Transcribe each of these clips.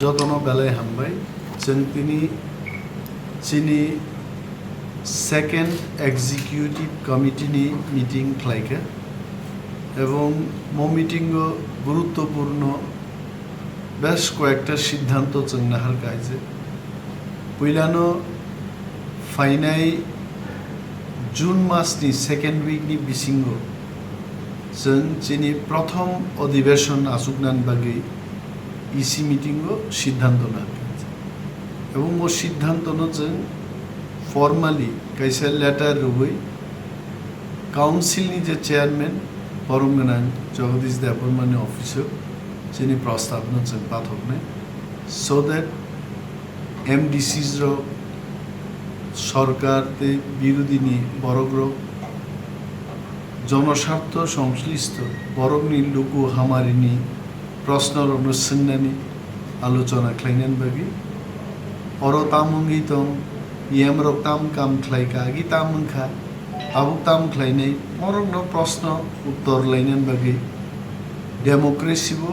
যতন বেলায় হামবাই जों चिनी सेकेंड एग्जीक्यूटिव कमिटी मीटिंग खालायखो एवं मो मीटिंग गुरुत्वपूर्ण बेश कयेकटा सिद्धांत जों नाहारगाय जे पहिलानो फाइनाय जून मासनि सेकेंड वीकनि बिसिंगो जों चिनी प्रथम अधिवेशन आसुकनान बागै इसी मीटिंगो सिद्धांत नाहारगाय एवं मो सिद्धांत जों फर्माली कैसे लेटार रुबै काउंसिल जे चेयरमैन परमगोनां जगदीश देबबर्मानि ऑफिसो चिनी प्रस्तावना जों पाठकने सो दैट एमडीसीज सरकार ते बिरोधीनि बरग्र जनस्वार्थ संश्लिष्ट बरगनि लुकु हामारिनि प्रश्न सोंनानै आलोचना खालायनायनि बागै अरो तामुंगि दं येमरक ताम काम खालायखा आगि तामुंखा आबुक ताम खालायनाय मरगनो प्रश्न उत्तर लायनायनि बागै डेमोक्रेसिबो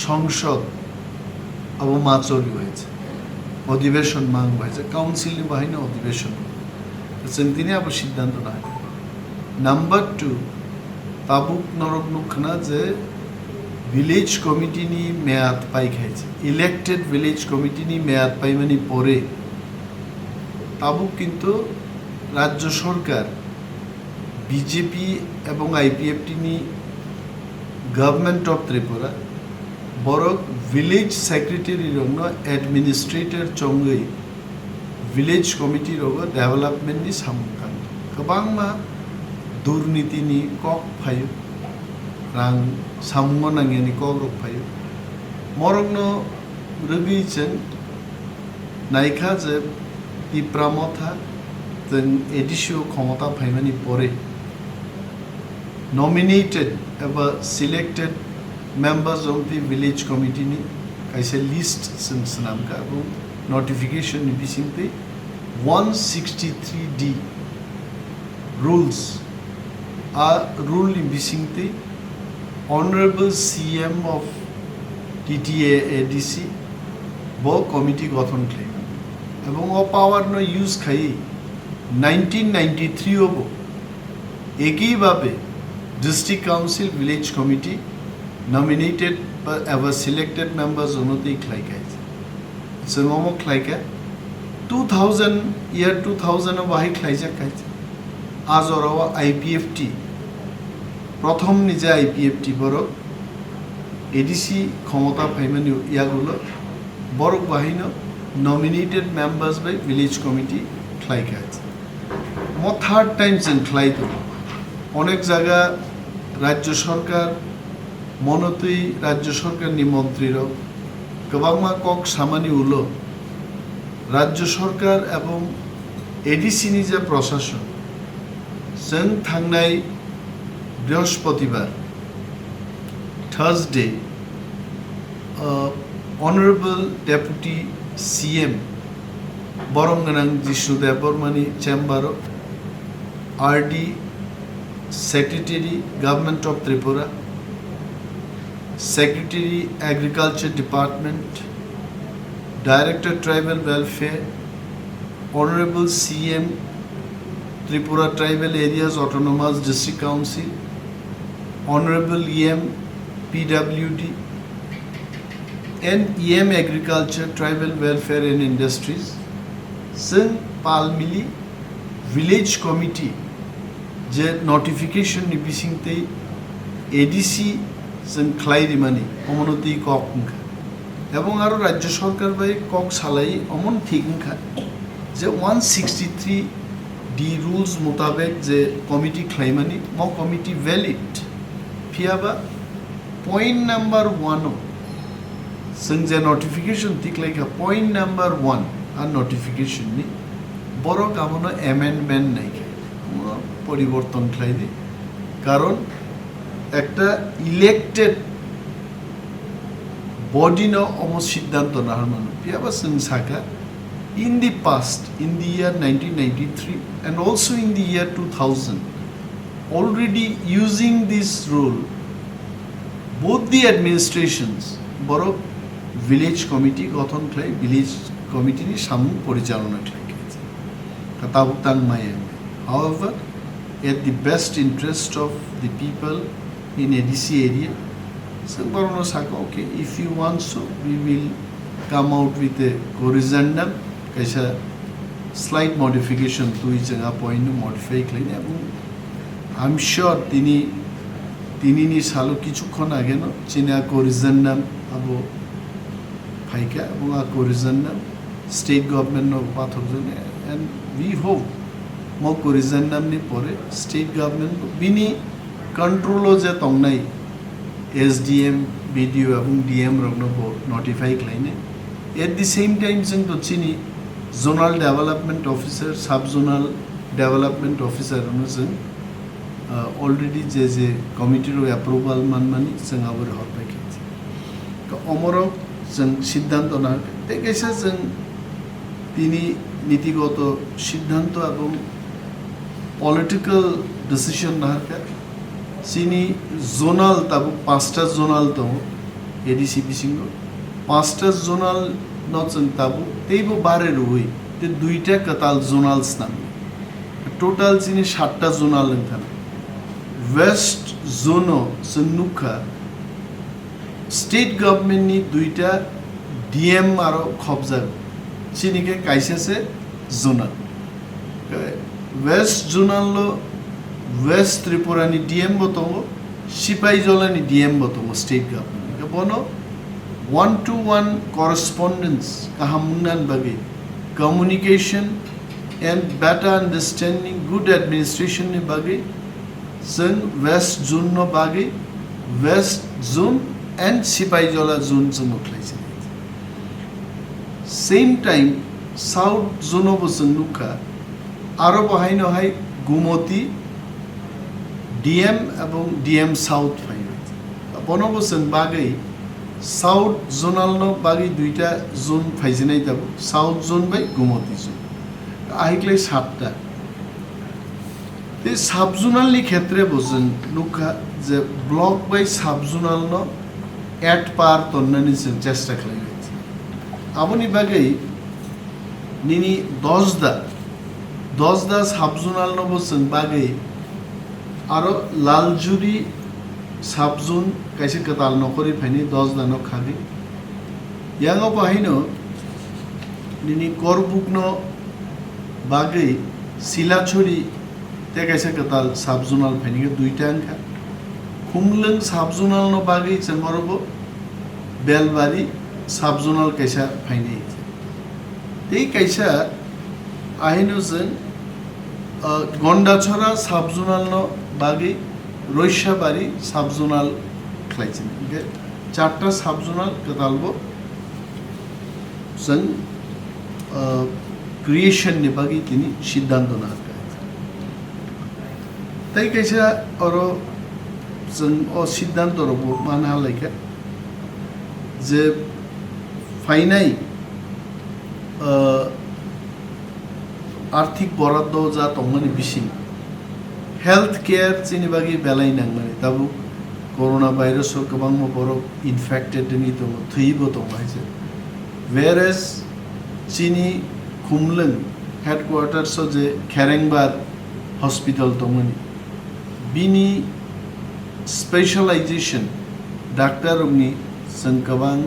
संसद अब माचोरी হয়েছে अधिवेशन मांग হয়েছে काउंसिल बाहायनो अधिवेशन जों दिनै अब सिद्धांत ना नम्बर 2 ताबुक नरक नुखना जे विलेज कमिटी नि मेयाद पाइखायছে इलेक्टेड विलेज कमिटी नि मेयाद पाइमानि परे ताबुक किन्तु राज्य सरकार बीजेपी एवं आईपीएफटी नि government of Tripura Barak village secretary रंग एडमिनिस्ट्रेटर चंगै विलेज कमिटी रंग डेवलपमेंट नि सामखां गोबां मा दुर्नीति नि कक फायो रां सामुंग नांगेनि कक रक फायो मरगनो रगैजों नायखा जे तिप्रामथा जों एडिसियो क्षमता फायमानि परे नॉमिनेटेड एबा selected members of the village committee ni kaise list senamka এবং notification ni bisingte 163D rules are rule ni bisingte honorable CM of TTA ADC bo committee গঠন খাই এবং ও পাওয়ার no use খাই 1993 হবো একই ভাবে district council village committee nominated ever selected members onoti khlaika songomo khlaika 2000 year 2000 bahi khlaija kaise azoro IPFT prothom nije IPFT boro ADC ক্ষমতা পাইমানি ইয়াগুলো বড় বাহিনী nominated members by village committee khlaika mo third time जों khlaito অনেক জায়গা রাজ্য সরকার मनोतै राज्य सरकार नि मंत्रीर गोबांमा कक सामानि उलो राज्य सरकार एवं एडीसी नि जे प्रशासन जों थांनाय बृहस्पतिबार थर्सडे ऑनरेबल डेपुटी सीएम बरमगोनां जिष्णु देबबर्मानि chamber RD secretary government of Tripura Secretary Agriculture Department, Director Tribal Welfare, Honorable CM Tripura Tribal Areas Autonomous District Council, Honorable EM PWD, and EM Agriculture, Tribal Welfare and Industries, Sun Palmili Village Committee, je notification ni bisingte ADC जों ख्लायरिमानि अमनति कक एवं आरो राज्य सरकार bye कक सालाई अमन थिगखा जे 163D rules मुताबिक जे committee ख्लायमानि म committee valid फियाबा point number 1 जों जे नोटिफिकेशन थिखलायखा पॉइंट नंबर 1 आ नोटिफिकेशन नि बरो कामनो अमेंडमेंट नायखा परिवर्तन ख्लायदि कारण একটা ইলেক্টেড বডি ন অম সিদ্ধান্ত না হারমানো পিয়াবা जों साखा in the past in the year 1993 and also in the year 2000 already using this rule both the administrations borok village committee গঠন খাই ভিলেজ কমিটিনি সামু পরিচালনা খাইছে তাবুক তাং মায়ে however at the best interest of the people in ADC area so barono saka okay if you want so we will come out with a corrigendum kaisa slight modification to each point modify claim এবং I'm sure তিনি নি সালো কিছুক্ষণ আগে না চীনা corrigendum abo ফাইকা এবং corrigendum state government no pathok jone and we hope mo corrigendum ni pore state government bini control je tongnai SDM BDO এবং DM rogno notify claine at the same time jeng to chini zonal development officer sub zonal development officer অনুযায়ী already যে কমিটির approval মানমানি जों আবার হরবাই খেয়েছি তো অমরক जों সিদ্ধান্ত না দেখেছে जों তিনি নীতিগত সিদ্ধান্ত এবং পলিটিক্যাল ডিসিশন না চিনি জোনাল তাবু 5টা জোনাল তো এডিসিপি সিংহ 5টা জোনাল নচন তাবু তেইবো বারে রুই তে 2টা কাতাল জোনালস নাম টোটাল চিনি 7টা জোনাল থানা वेस्ट जोनो सन्नुखा स्टेट गवर्नमेंट नि 2टा डीएम आरो खबजा चिनिके काइसे से zonal waste zonal low waist Tripura नि डीएम बतंगो सिपाहीजला नि डीएम बतंगो स्टेट गवर्नमेंट के बनो 1-to-1 correspondence kahamunan bagi communication and better understanding good administration ni bagi जों वेस्ट जोन नो बागे west zone and Sipahijala zone जों नुख्लाइছে सेम टाइम साउथ जोन बो जों नुखा आरो बहायनो हाय गुमती डीएम एवं डीएम साउथ फाइनो बनबो जों बागे साउथ जोनाल नो बागे 2टा जोन फाइजनाय दाबो south zone bye गुमती zone आइक्ले 7टा sub জোনালनि ক্ষেত্রে বসেন নুখা যে ব্লক বাই সাব জোনাল ন এট পার তন্নানি जों চেষ্টা খালাইছে আবনি বাগै নিনি 10 সাব জোনাল ন বসেন বাগै আরো লালজুরি সাব জোন কাইছে কাতাল নকরি ফাইনি 10 ন খাগি ইয়াঙ্গ বাহিনো নিনি করবুক ন বাগै सिलाछुरी ते कैसे कताल साब जोनाल फाइनिगे 2टा अंका खुमलंग साब जोनाल नो बागै चंगरबो बेलबारी साब जोनाल कैसा फाइने ते कैसा आहिनो जों गंडाछरा साब जोनाल नो बागै रयसाबारी साब जोनाल खालायसिन बे 4टा साब जोनाल कतालबो जों क्रिएशन नि बागै तिनी सिद्धांत ना ताई कैसा और जों सिद्धांत रबो मान हालायखा जे फाइनाय आर्थिक बराद्द जा तंगनि बिसिं हेल्थ केयर चिनि बागै बेलाय नांगमानि दाबु कोरोना भाइरस गोबां बर' इनफेक्टेड नि दङ थैबो दङ हायसे वेरेस चिनि खुमलंग हेडक्वार्टार्स जे खेरेंबार हॉस्पिटल दङनि बिनि स्पेशलाइजेशन डॉक्टर नि जों गोबां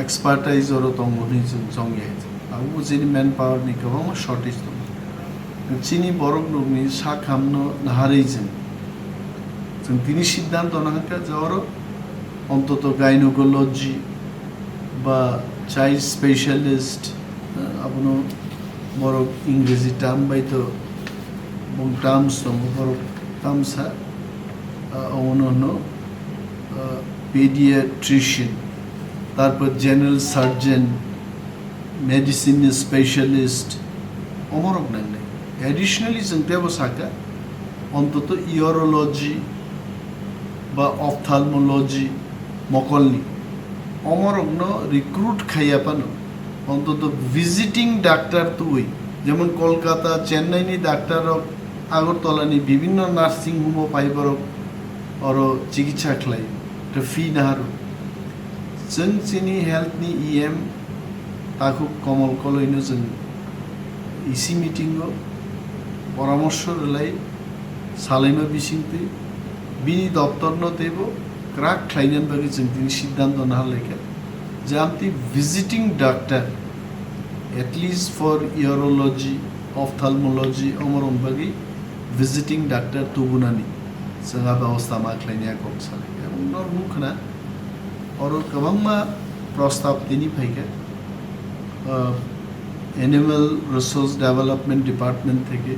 एक्सपार्टाइज और दङनि जों जंगिया आबो जेनि मैन पावर नि गोबां शॉर्टेज दङ चिनि बरक नि सा खामनो नाहारै जों दिनै सिद्धांत नाहाका जर অন্তত গাইনোকোলজি বা চাইল্ড স্পেশালিস্ট আপনার বড় ইংরেজি টার্ম বাইতো এবং টার্মস দङ বড় টার্মসা অন্য পেডিয়াট্রিশিয়ান তারপর জেনারেল সার্জন মেডিসিন স্পেশালিস্ট অমরক নাই एडिशनली जों तेबो साका অন্তত ইউরোলজি বা অপথালমোলজি মকলনি অমরগ্ন রিক্রুট খাইয়াপানো অন্তত ভিজিটিং ডাক্তার তুই যেমন কলকাতা চেন্নাইনি ডাক্তার আগরতলানি বিভিন্ন নার্সিং হোম পাইবার অর চিকিৎসা খাই ফি নাহার जों जोंनि हेल्थनि EM ताखौ कमल कलैनो जों इसी मिटिंआव परामर्श होलाय सालायमा बिसिंति बिनि दप्तरनो तेबो क्राक खालायनान बागै जों दिनै सिद्धांत नालायखा जे आमति visiting doctor at least for urology ophthalmology Amaran बागै visiting doctor तुबुनानि जोंहा व्यवस्था मा खालायनाया कम सालायखा उनाव मुखना और गोबां मा प्रस्ताव दिनै फैखा एनिमल रिसोर्स डेवलपमेंट डिपार्टमेंट থেকে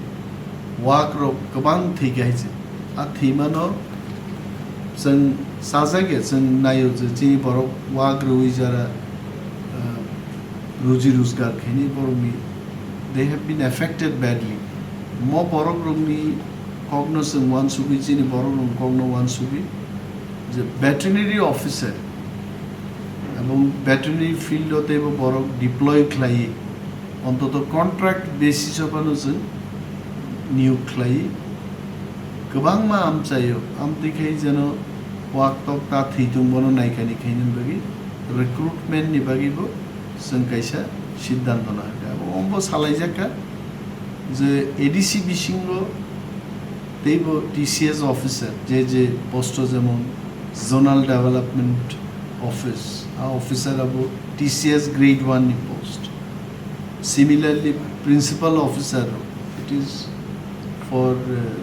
वाक रो गोबां थैगायजे आ थैमानो जों साजागे जों नायो जे जोंनि बर' वाक रौई जारा रुजि रोजगार खैनि बर'नि they have been affected badly mo borok rongni kogno जों wan subi जोंनि बर' रं kogno wan subi जे veterinary officer এবং veterinary field तेबो borok deploy खालायो অন্তত कन्ट्राक्ट बेसिसआव जों नियोग खालायो गोबां मा आमचायो आमतिखाय जेन वाक तक ता थैदुंबनो नायखानिखायनो बागै रिक्रुटमेन्टनि बागैबो जों कायसा सिद्धांत नागा अम्बो सालायजाका जे एडिसि बिसिंगो तेबो TCS ऑफिसर जे पोस्ट जेमन जोनल डेवलपमेंट ऑफिस आ ऑफिसर अब TCS ग्रेड 1 नि post Similarly, principal officer, it is for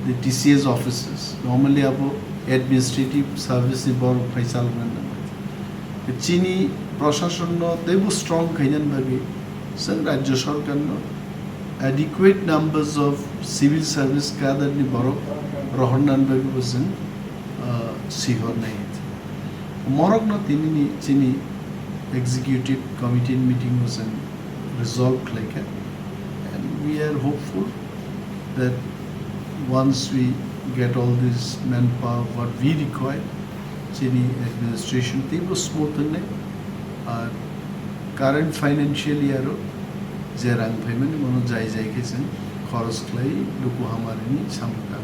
the TCS offices. Normally, about administrative service for Faisal Mandan. Chini Prashashan no, they were strong Kenyan bagi. Sir Rajya Sarkar no, adequate numbers of civil service gathered ni baro Rohandan bagi wasn't Sihor nahi. Morog no tini chini executive committee meeting wasn't resolved like that, and we are hopeful that once we get all this manpower what we require, Chini administration table smoothly, our current financial year zerang payment mono jai ke sen kharas klai luku hamare ni samka.